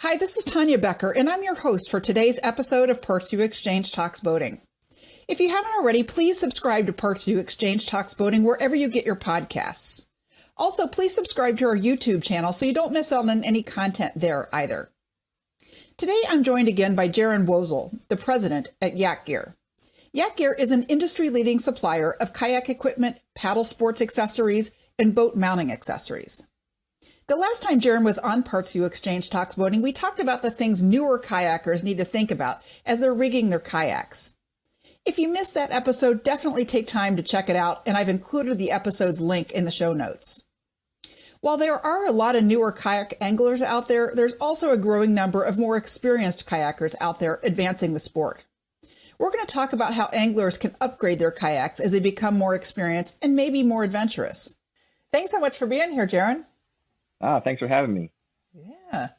Hi, this is Tanya Becker, and I'm your host for today's episode of PartsVu Xchange Talks Boating. If you haven't already, please subscribe to PartsVu Xchange Talks Boating wherever you get your podcasts. Also, please subscribe to our YouTube channel so you don't miss out on any content there either. Today, I'm joined again by Jerron Wosel, the president at YakGear. YakGear is an industry-leading supplier of kayak equipment, paddle sports accessories, and boat mounting accessories. The last time Jerron was on PartsVu Xchange Talks Boating, we talked about the things newer kayakers need to think about as they're rigging their kayaks. If you missed that episode, definitely take time to check it out, and I've included the episode's link in the show notes. While there are a lot of newer kayak anglers out there, there's also a growing number of more experienced kayakers out there advancing the sport. We're going to talk about how anglers can upgrade their kayaks as they become more experienced and maybe more adventurous. Thanks so much for being here, Jerron. Thanks for having me. Yeah.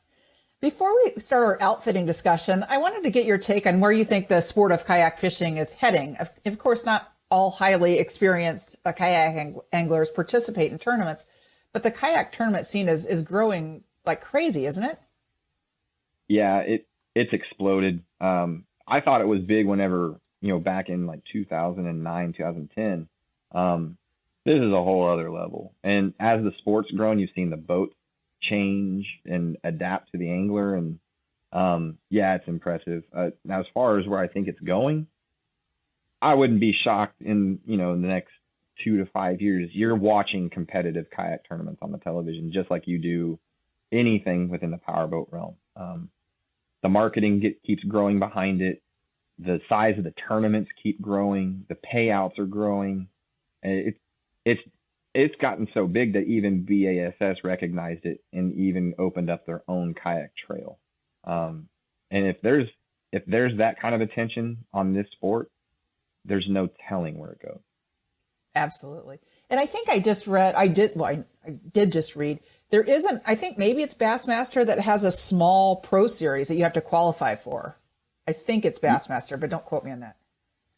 Before we start our outfitting discussion, I wanted to get your take on where you think the sport of kayak fishing is heading. Of course, not all highly experienced kayak anglers participate in tournaments, but the kayak tournament scene is growing like crazy, isn't it? Yeah, it's exploded. I thought it was big whenever, back in like 2009, 2010. This is a whole other level. And as the sport's grown, you've seen the boats change and adapt to the angler. And yeah, it's impressive. Now, as far as where I think it's going, I wouldn't be shocked in the next 2 to 5 years. You're watching competitive kayak tournaments on the television, just like you do anything within the powerboat realm. The marketing keeps growing behind it. The size of the tournaments keep growing. The payouts are growing. It's gotten so big that even BASS recognized it and even opened up their own kayak trail. And if there's that kind of attention on this sport, there's no telling where it goes. Absolutely. And I think I did just read, there isn't, I think maybe it's Bassmaster that has a small pro series that you have to qualify for. I think it's Bassmaster, but don't quote me on that.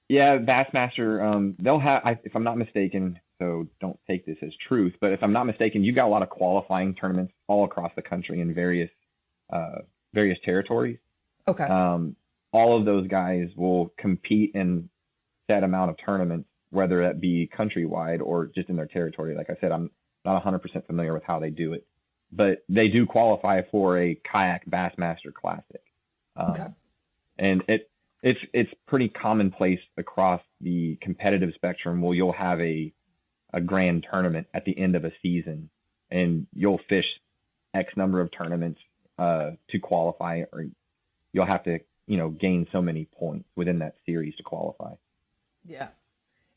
Yeah, Bassmaster, they'll have, if I'm not mistaken, so don't take this as truth, but if I'm not mistaken, you've got a lot of qualifying tournaments all across the country in various territories. Okay. All of those guys will compete in set amount of tournaments, whether that be countrywide or just in their territory. Like I said, I'm not 100% familiar with how they do it, but they do qualify for a kayak Bassmaster Classic. Okay. And it's pretty commonplace across the competitive spectrum. Well, you'll have a grand tournament at the end of a season, and you'll fish X number of tournaments to qualify, or you'll have to gain so many points within that series to qualify. Yeah.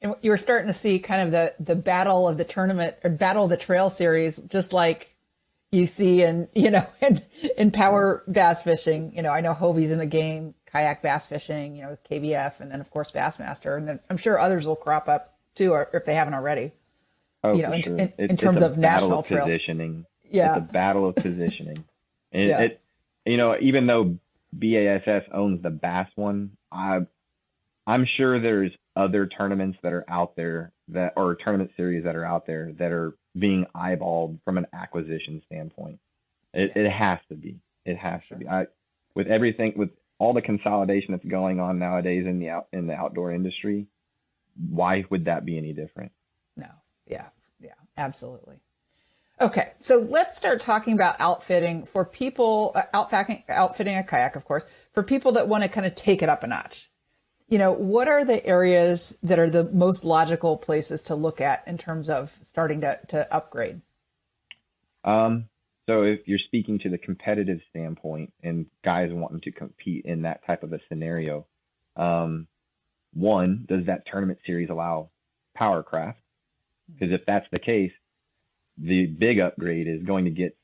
And you're starting to see kind of the battle of the tournament or battle of the trail series, just like you see in power bass fishing. I know Hobie's in the game, kayak bass fishing, KBF, and then of course Bassmaster. And then I'm sure others will crop up too, or if they haven't already. Oh, for sure. In terms of national trails. Positioning. Yeah. It's a battle of positioning. And yeah. Even though BASS owns the bass one, I'm sure there's other tournaments that are out there or tournament series that are out there that are being eyeballed from an acquisition standpoint. It has to be. It has to be. With all the consolidation that's going on nowadays in the outdoor industry, why would that be any different? No. Yeah, absolutely. Okay, so let's start talking about outfitting for people, outfitting a kayak, of course, for people that want to kind of take it up a notch. What are the areas that are the most logical places to look at in terms of starting to upgrade? So if you're speaking to the competitive standpoint and guys wanting to compete in that type of a scenario, one, does that tournament series allow powercraft? Because if that's the case, the big upgrade is going to get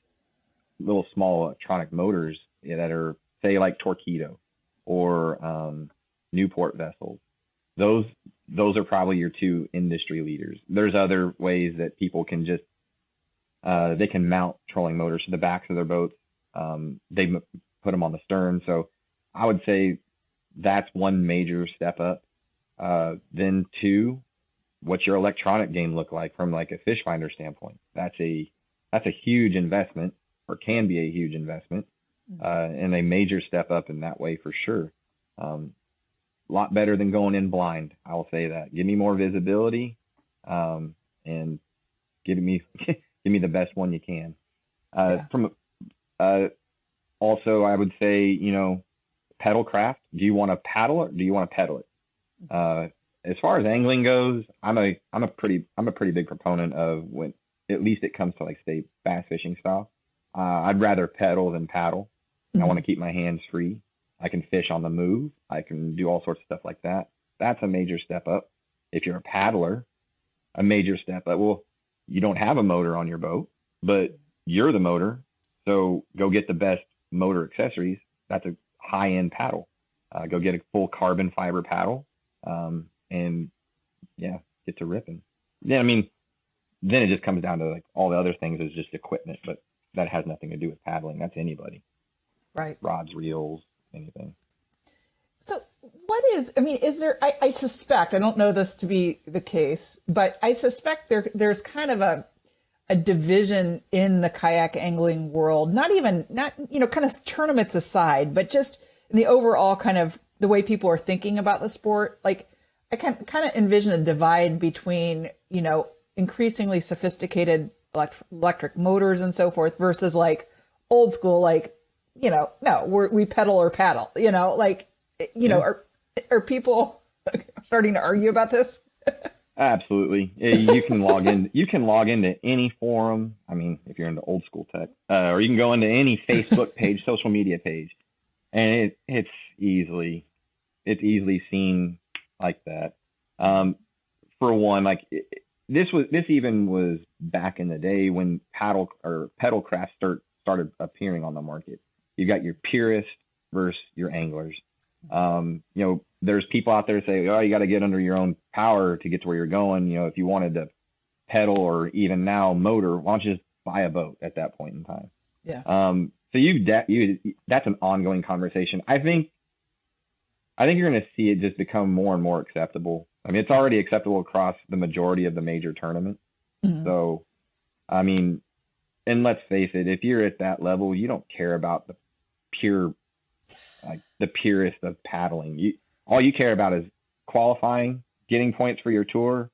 little small electronic motors that are, say, like Torpedo or Newport vessels. Those are probably your two industry leaders. There's other ways that people can just they can mount trolling motors to the backs of their boats. They put them on the stern. So I would say that's one major step up. Then two, what's your electronic game look like from like a fish finder standpoint? That's a huge investment, or can be a huge investment. and a major step up in that way for sure. A lot better than going in blind. I will say that. Give me more visibility, and give me give me the best one you can. Also, I would say, pedal craft. Do you want to paddle or do you want to pedal it? As far as angling goes, I'm a pretty big proponent of, when at least it comes to like, say, bass fishing style. I'd rather pedal than paddle. I want to keep my hands free. I can fish on the move. I can do all sorts of stuff like that. That's a major step up. If you're a paddler, a major step up. Well, you don't have a motor on your boat, but you're the motor. So go get the best motor accessories. That's a high-end paddle. Go get a full carbon fiber paddle, and get to ripping. Yeah, I mean, then it just comes down to like all the other things is just equipment, but that has nothing to do with paddling. That's anybody. Right. Rods, reels, anything. So is there, I suspect, I don't know this to be the case, but I suspect there's kind of a division in the kayak angling world, not kind of tournaments aside, but just in the overall kind of the way people are thinking about the sport. Like, I can kind of envision a divide between, increasingly sophisticated electric motors and so forth versus like old school, like, no, we pedal or paddle, are people starting to argue about this? Absolutely. You can log into any forum. I mean, if you're into old school tech, or you can go into any Facebook page, social media page, and it's easily seen like that. For one, like this even was back in the day when pedal craft started appearing on the market. You got your purists versus your anglers. There's people out there say, oh, you got to get under your own power to get to where you're going. If you wanted to pedal or even now motor, why don't you just buy a boat at that point in time? Yeah. So that's an ongoing conversation. I think you're going to see it just become more and more acceptable. I mean, it's already acceptable across the majority of the major tournaments. Mm-hmm. So, I mean, and let's face it, if you're at that level, you don't care about the purest of paddling. All you care about is qualifying, getting points for your tour,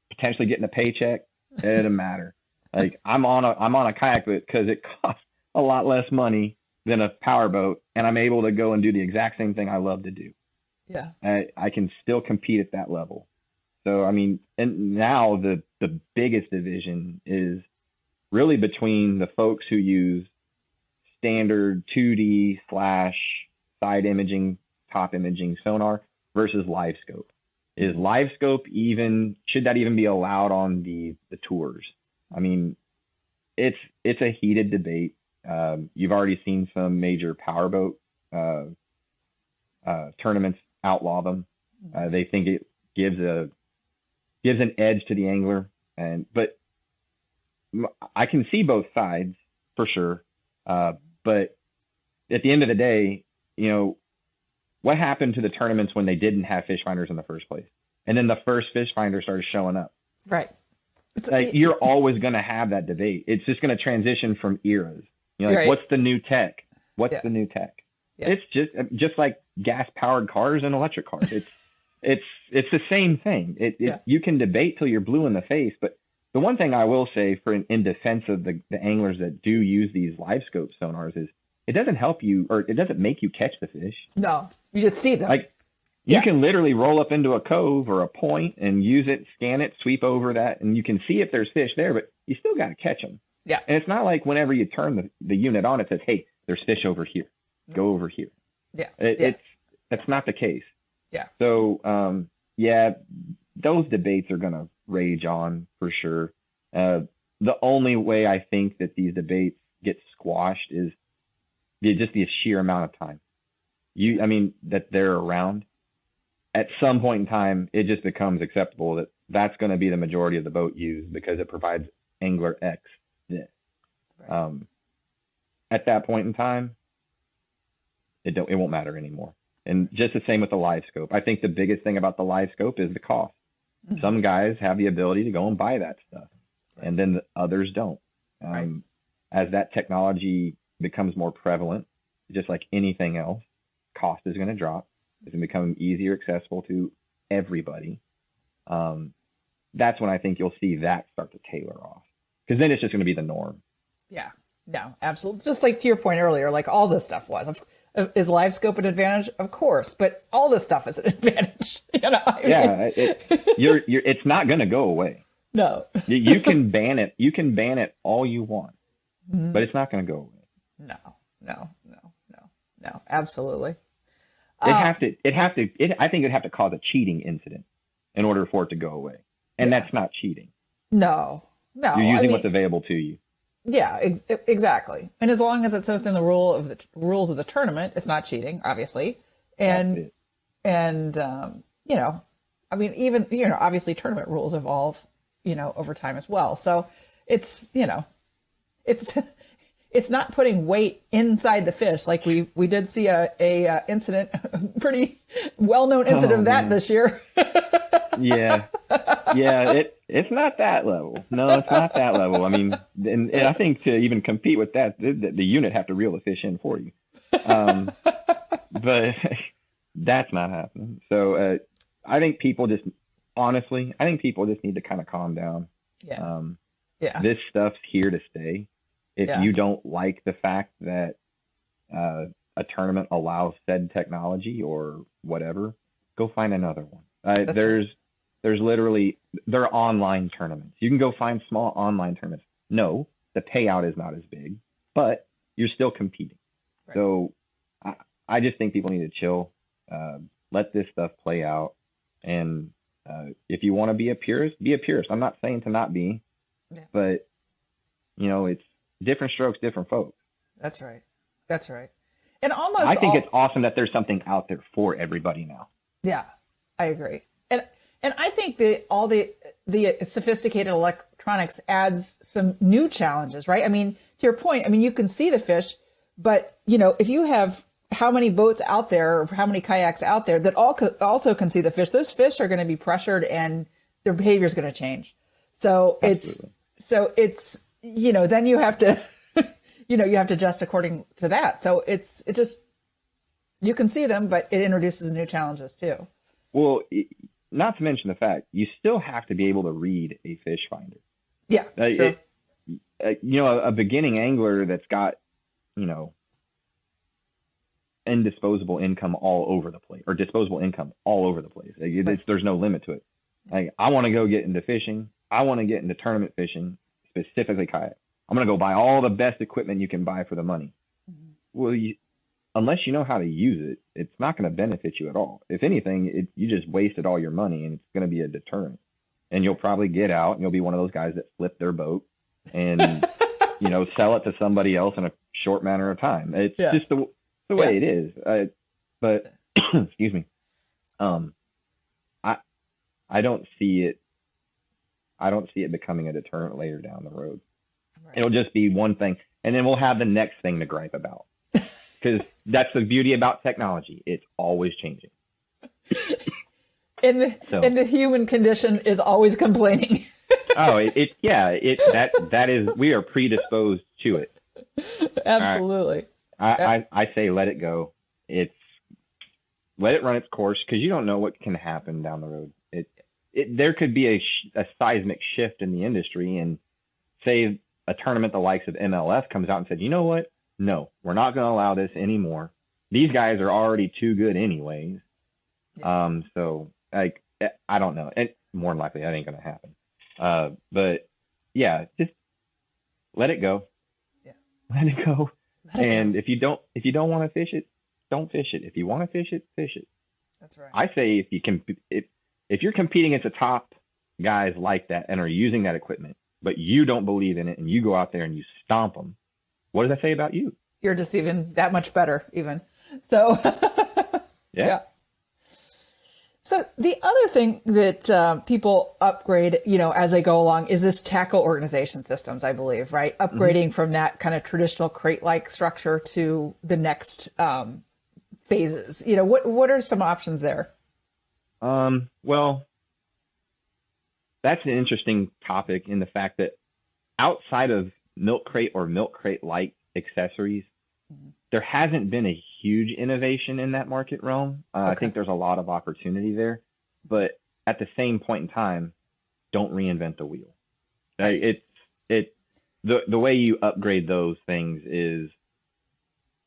potentially getting a paycheck. It doesn't matter. Like, I'm on a kayak boat because it costs a lot less money than a power boat, and I'm able to go and do the exact same thing I love to do. Yeah. I can still compete at that level. So, I mean, and now the biggest division is really between the folks who use standard 2D / side imaging, top imaging sonar versus live scope. Is live scope should that even be allowed on the tours? I mean, it's a heated debate. You've already seen some major powerboat tournaments outlaw them. They think it gives an edge to the angler, but I can see both sides for sure. But at the end of the day, what happened to the tournaments when they didn't have fish finders in the first place? And then the first fish finder started showing up. Right. You're always going to have that debate. It's just going to transition from eras. Right. What's the new tech? What's the new tech? Yeah. It's just like gas powered cars and electric cars. It's the same thing. You can debate till you're blue in the face, but the one thing I will say in defense of the anglers that do use these live scope sonars is it doesn't help you, or it doesn't make you catch the fish. No, you just see them. Like, you can literally roll up into a cove or a point and use it, scan it, sweep over that, and you can see if there's fish there, but you still got to catch them. Yeah. And it's not like whenever you turn the unit on, it says, hey, there's fish over here. Go over here. Yeah. That's not the case. Yeah. So, those debates are going to rage on for sure. The only way I think that these debates get squashed is just the sheer amount of time. That they're around. At some point in time, it just becomes acceptable that that's going to be the majority of the boat used because it provides angler X this. Right. At that point in time, it won't matter anymore. And just the same with the live scope. I think the biggest thing about the live scope is the cost. Mm-hmm. Some guys have the ability to go and buy that stuff, and then the others don't. As that technology becomes more prevalent, just like anything else, cost is going to drop. It's going to become easier accessible to everybody. That's when I think you'll see that start to tailor off, because then it's just going to be the norm. Yeah, no, absolutely. Just like to your point earlier, like all this stuff was. Is live scope an advantage? Of course, but all this stuff is an advantage. It's not going to go away. No. You can ban it. You can ban it all you want, but it's not going to go away. No, absolutely. I think it'd have to cause a cheating incident in order for it to go away. And that's not cheating. No. You're using what's available to you. Yeah, exactly. And as long as it's within the rules of the tournament, it's not cheating, obviously. And obviously tournament rules evolve, over time as well. So it's not putting weight inside the fish. Like we did see a incident, pretty well-known incident of that this year. Yeah. It's not that level. No, it's not that level. I mean, and I think to even compete with that, the unit have to reel the fish in for you. But that's not happening. So I think people just need to kind of calm down. This stuff's here to stay. If you don't like the fact that a tournament allows said technology or whatever, go find another one. There's literally, there are online tournaments. You can go find small online tournaments. No, the payout is not as big, but you're still competing. Right. So I just think people need to chill, let this stuff play out. And if you want to be a purist, be a purist. I'm not saying to not be, but it's different strokes, different folks. That's right. And I think it's awesome that there's something out there for everybody now. Yeah, I agree. And I think that all the sophisticated electronics adds some new challenges, right? I mean, to your point, you can see the fish, but if you have how many boats out there or how many kayaks out there that also can see the fish, those fish are going to be pressured and their behavior is going to change. So it's then you have to, you have to adjust according to that. So it just, you can see them, but it introduces new challenges too. Well, not to mention the fact you still have to be able to read a fish finder. Yeah, true. A beginning angler that's got, indisposable income all over the place, or disposable income all over the place. There's no limit to it. Like, I want to go get into fishing. I want to get into tournament fishing, specifically kayak. I'm going to go buy all the best equipment you can buy for the money. Mm-hmm. Well, unless you know how to use it, it's not going to benefit you at all. If anything, you just wasted all your money, and it's going to be a deterrent. And you'll probably get out, and you'll be one of those guys that flip their boat and, sell it to somebody else in a short matter of time. It's just the way it is. But excuse me. I don't see it. I don't see it becoming a deterrent later down the road. Right. It'll just be one thing, and then we'll have the next thing to gripe about. Because that's the beauty about technology. It's always changing. And the human condition is always complaining. That is, we are predisposed to it. Absolutely. Right. I say let it go. Let it run its course, because you don't know what can happen down the road. There could be a seismic shift in the industry, and say a tournament the likes of MLS comes out and said, you know what? No, we're not going to allow this anymore. These guys are already too good anyways. Yeah. So I don't know. And more than likely that ain't going to happen. But yeah, just let it go. Yeah. Let it go. And if you don't want to fish it, don't fish it. If you want to fish it, fish it. That's right. I say if you're competing against the top guys like that and are using that equipment, but you don't believe in it, and you go out there and you stomp them, what does that say about you? You're just even that much better, even. So, yeah. So the other thing that people upgrade, as they go along, is this tackle organization systems, I believe, right? Upgrading from that kind of traditional crate-like structure to the next phases. What are some options there? Well, that's an interesting topic, in the fact that outside of milk crate or milk crate-like accessories, there hasn't been a huge innovation in that market realm. I think there's a lot of opportunity there, but at the same point in time, don't reinvent the wheel. Right. The way you upgrade those things is,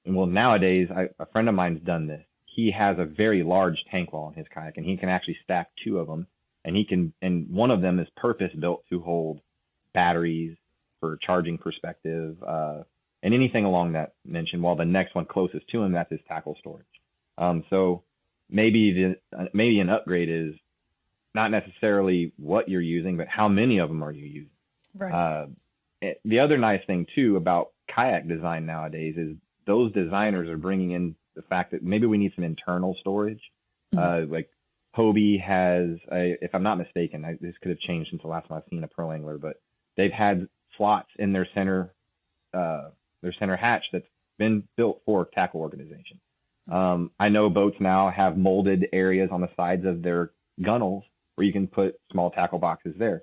well, nowadays, a friend of mine's done this. He has a very large tank wall in his kayak, and he can actually stack two of them, and one of them is purpose built to hold batteries for charging perspective, and anything along that mention, while the next one closest to him, that's his tackle storage. So maybe an upgrade is not necessarily what you're using, but how many of them are you using? Right. The other nice thing too about kayak design nowadays is those designers are bringing in the fact that maybe we need some internal storage. Like Hobie has, if I'm not mistaken, this could have changed since the last time I've seen a pro angler, but they've had slots in their center hatch that's been built for tackle organization. I know boats now have molded areas on the sides of their gunnels where you can put small tackle boxes there.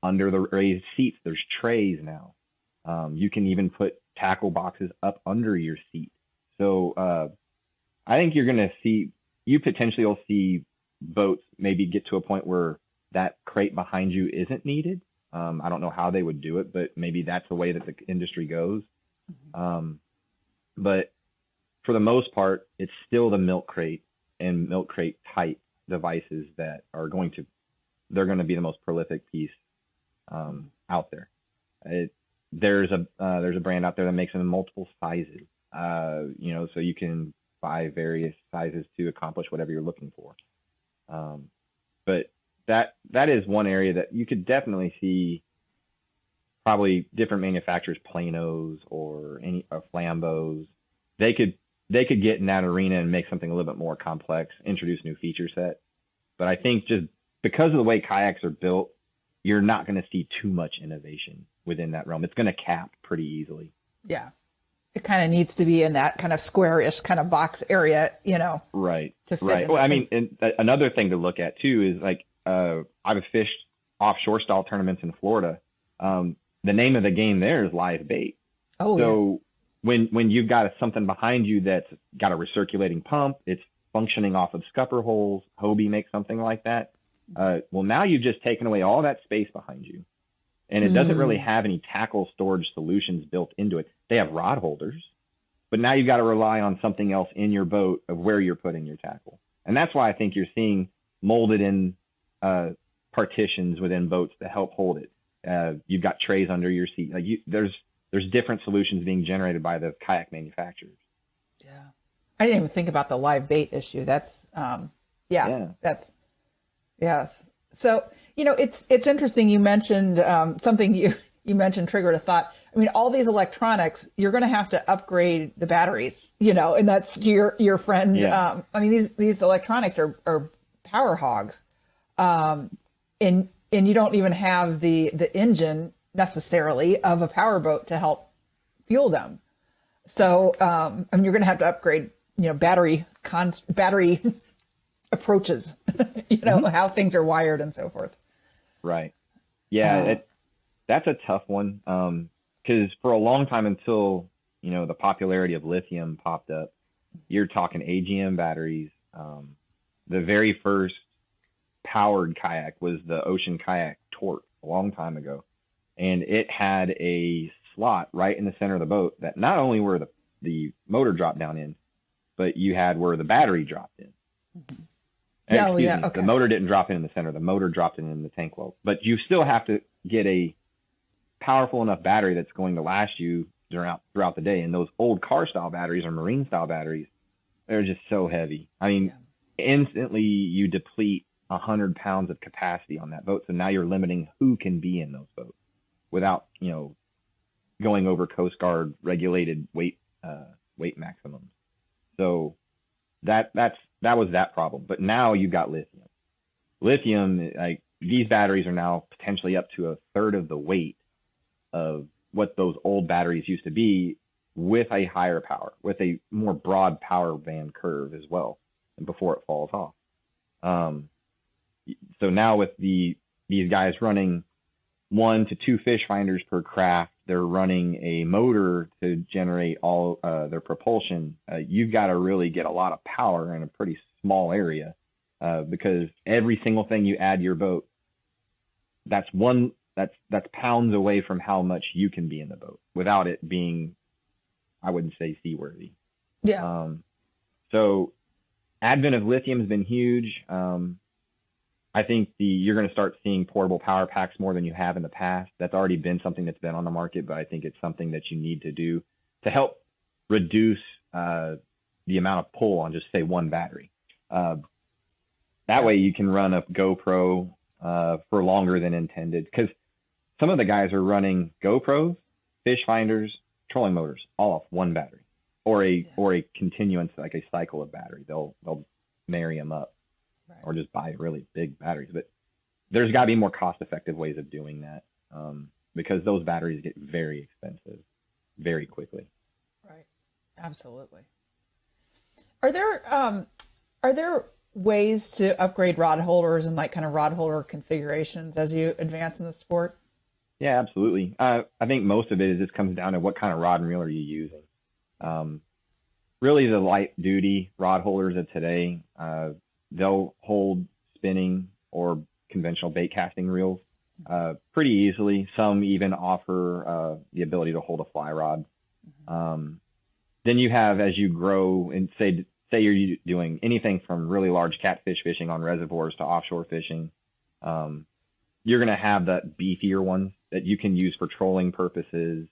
Under the raised seats, there's trays now. You can even put tackle boxes up under your seat. So I think you potentially will see boats maybe get to a point where that crate behind you isn't needed. I don't know how they would do it, but maybe that's the way that the industry goes. But for the most part, it's still the milk crate and milk crate type devices that they're going to be the most prolific piece out there. There's a brand out there that makes them in multiple sizes, so you can buy various sizes to accomplish whatever you're looking for. But that is one area that you could definitely see probably different manufacturers, Planos or Flambos. They could get in that arena and make something a little bit more complex, introduce new feature set. But I think just because of the way kayaks are built, you're not going to see too much innovation within that realm. It's going to cap pretty easily. Yeah. It kind of needs to be in that kind of squarish kind of box area, Right. To fit right. Well, I mean, another thing to look at too is like, I've fished offshore style tournaments in Florida. The name of the game there is live bait. Oh, so yes. when you've got something behind you that's got a recirculating pump, it's functioning off of scupper holes. Hobie makes something like that. Well, now you've just taken away all that space behind you, and it doesn't really have any tackle storage solutions built into it. They have rod holders, but now you've got to rely on something else in your boat of where you're putting your tackle. And that's why I think you're seeing molded in partitions within boats to help hold it. You've got trays under your seat. There's different solutions being generated by the kayak manufacturers. Yeah. I didn't even think about the live bait issue. That's, that's, yes. So, it's interesting. You mentioned something you mentioned triggered a thought. I mean, all these electronics, you're going to have to upgrade the batteries, and that's your friend. Yeah. I mean, these electronics are power hogs. And you don't even have the engine necessarily of a power boat to help fuel them. So, you're going to have to upgrade, battery approaches, how things are wired and so forth. Right. Yeah. That's a tough one. Cause for a long time until, the popularity of lithium popped up, you're talking AGM batteries. The very first powered kayak was the Ocean Kayak Torque a long time ago. And it had a slot right in the center of the boat that not only where the motor dropped down in, but you had where the battery dropped in. Okay. The motor didn't drop in the center. The motor dropped in the tank well. But you still have to get a powerful enough battery that's going to last you throughout the day. And those old car style batteries or marine style batteries, they're just so heavy. I mean, instantly you deplete 100 pounds of capacity on that boat. So now you're limiting who can be in those boats without, going over Coast Guard regulated weight maximums. So that was that problem. But now you've got lithium. Lithium, like these batteries are now potentially up to a third of the weight of what those old batteries used to be, with a higher power, with a more broad power band curve as well, and before it falls off. So now with these guys running 1 to 2 fish finders per craft. They're running a motor to generate all their propulsion. You've got to really get a lot of power in a pretty small area, because every single thing you add to your boat, that's pounds away from how much you can be in the boat without it being, I wouldn't say seaworthy. Yeah. So advent of lithium has been huge. I think you're going to start seeing portable power packs more than you have in the past. That's already been something that's been on the market, but I think it's something that you need to do to help reduce the amount of pull on just say one battery. That way you can run a GoPro for longer than intended, because some of the guys are running GoPros, fish finders, trolling motors, all off one battery, or a continuance, like a cycle of battery. They'll marry them up. Right. Or just buy really big batteries. But there's got to be more cost-effective ways of doing that, because those batteries get very expensive very quickly. Right. Absolutely. Are there ways to upgrade rod holders and like kind of rod holder configurations as you advance in the sport? Yeah, absolutely. I think most of it just comes down to what kind of rod and reel are you using. Really, the light-duty rod holders of today, they'll hold spinning or conventional bait casting reels pretty easily. Some even offer the ability to hold a fly rod. Then you have, as you grow, and say you're doing anything from really large catfish fishing on reservoirs to offshore fishing, you're going to have that beefier ones that you can use for trolling purposes.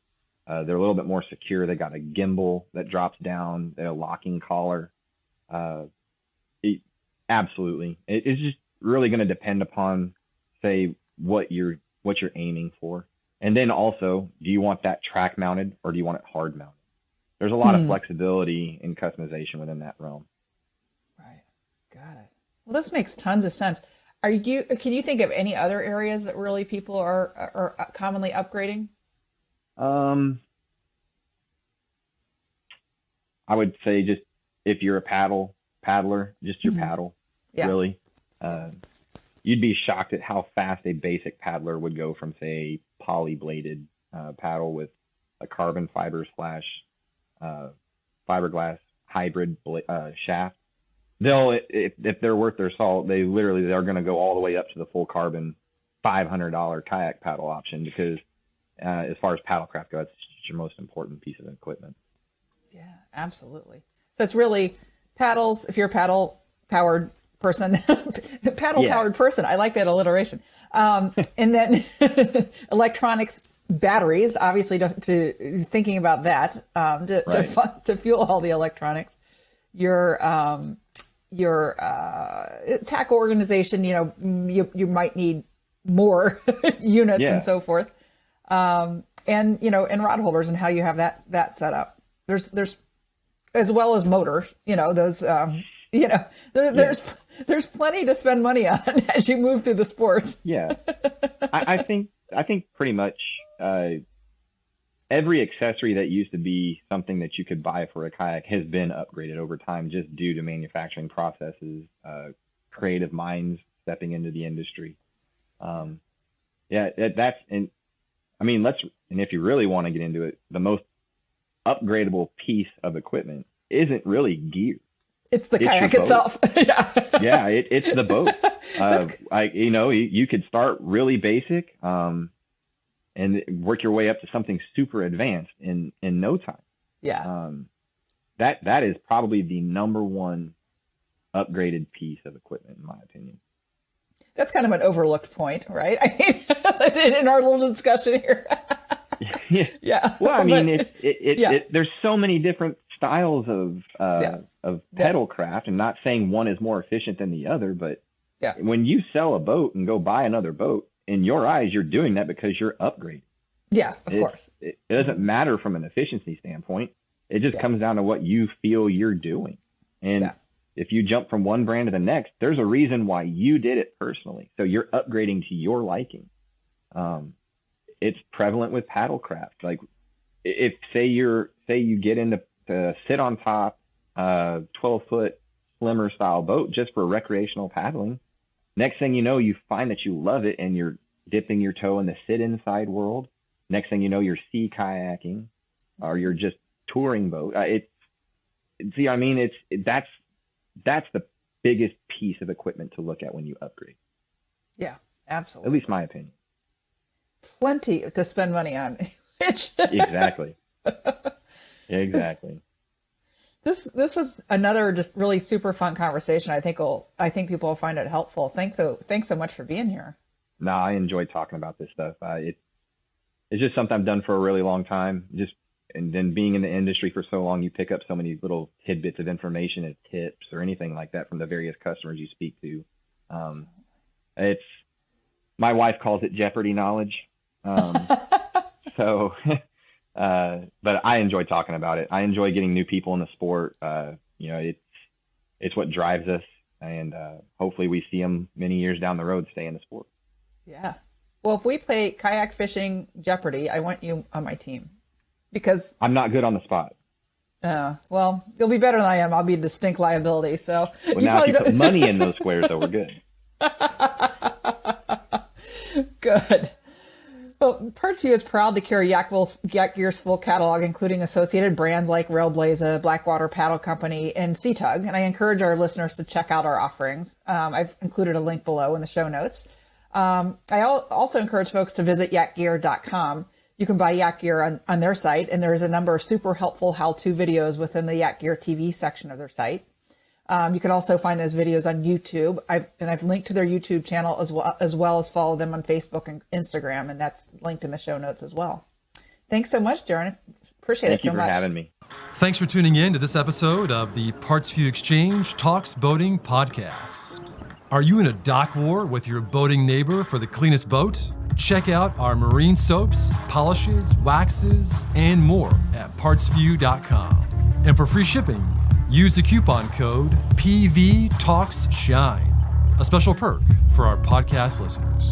They're a little bit more secure. They got a gimbal that drops down, a locking collar. Absolutely. It's just really going to depend upon, say, what you're aiming for. And then also, do you want that track mounted or do you want it hard mounted? There's a lot of flexibility and customization within that realm. Right. Got it. Well, this makes tons of sense. Can you think of any other areas that really people are commonly upgrading? I would say just if you're a paddler, just your paddle, really. You'd be shocked at how fast a basic paddler would go from, say, a poly-bladed paddle with a carbon fiber / fiberglass hybrid shaft. If they're worth their salt, they're going to go all the way up to the full carbon $500 kayak paddle option, because as far as paddlecraft goes, it's your most important piece of equipment. Yeah, absolutely. So it's really paddles, if you're a paddle powered person, powered person. I like that alliteration. And then electronics, batteries, obviously to thinking about that, to fuel all the electronics. Your tackle organization, you might need more units and so forth. And rod holders and how you have that set up. There's as well as motors, those, there's plenty to spend money on as you move through the sports. Yeah. I think pretty much, every accessory that used to be something that you could buy for a kayak has been upgraded over time, just due to manufacturing processes, creative minds stepping into the industry. And if you really want to get into it, the most upgradable piece of equipment isn't really gear. It's the kayak itself. Yeah, it's the boat. You could start really basic, and work your way up to something super advanced in no time. Yeah. That is probably the number one upgraded piece of equipment, in my opinion. That's kind of an overlooked point, right? I mean, in our little discussion here. Yeah. Well, there's so many different styles of pedal craft, and not saying one is more efficient than the other, but when you sell a boat and go buy another boat, in your eyes, you're doing that because you're upgrading. Yeah, of course. It doesn't matter from an efficiency standpoint. It just comes down to what you feel you're doing. And if you jump from one brand to the next, there's a reason why you did it personally. So you're upgrading to your liking. It's prevalent with paddlecraft. Like, if say you get into to sit on top 12-foot slimmer style boat just for recreational paddling, next thing you know, you find that you love it and you're dipping your toe in the sit inside world. Next thing you know, you're sea kayaking, or you're just touring boat. That's the biggest piece of equipment to look at when you upgrade. Yeah, absolutely. At least my opinion. Plenty to spend money on. Exactly. Exactly. This was another just really super fun conversation. I think people will find it helpful. Thanks so much for being here. No, I enjoy talking about this stuff. It's just something I've done for a really long time. And then being in the industry for so long, you pick up so many little tidbits of information and tips or anything like that from the various customers you speak to. My wife calls it Jeopardy knowledge. But I enjoy talking about it. I enjoy getting new people in the sport. It's what drives us, and hopefully we see them many years down the road stay in the sport. Yeah. Well, if we play kayak fishing Jeopardy, I want you on my team, because I'm not good on the spot. Well, you'll be better than I am. I'll be a distinct liability. So now if you put money in those squares, though, we're good. Good. Well, PartsVu is proud to carry YakGear's full catalog, including associated brands like Railblaza, Blackwater Paddle Company, and Sea Tug. And I encourage our listeners to check out our offerings. I've included a link below in the show notes. I also encourage folks to visit YakGear.com. You can buy YakGear on their site, and there's a number of super helpful how-to videos within the YakGear TV section of their site. You can also find those videos on YouTube. I've linked to their YouTube channel as well as follow them on Facebook and Instagram, and that's linked in the show notes as well. Thanks so much, Jerron. Appreciate it so much. Thank you for having me. Thanks for tuning in to this episode of the PartsVu Xchange Talks Boating podcast. Are you in a dock war with your boating neighbor for the cleanest boat? Check out our marine soaps, polishes, waxes, and more at PartsVu.com. And for free shipping, use the coupon code PVTalksShine, a special perk for our podcast listeners.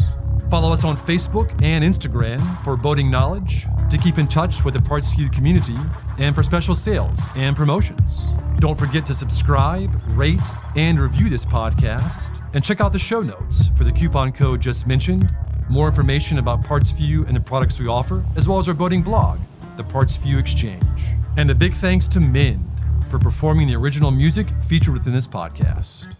Follow us on Facebook and Instagram for boating knowledge, to keep in touch with the PartsVu community, and for special sales and promotions. Don't forget to subscribe, rate, and review this podcast, and check out the show notes for the coupon code just mentioned, more information about PartsVu and the products we offer, as well as our boating blog, the PartsVu Exchange. And a big thanks to Mind for performing the original music featured within this podcast.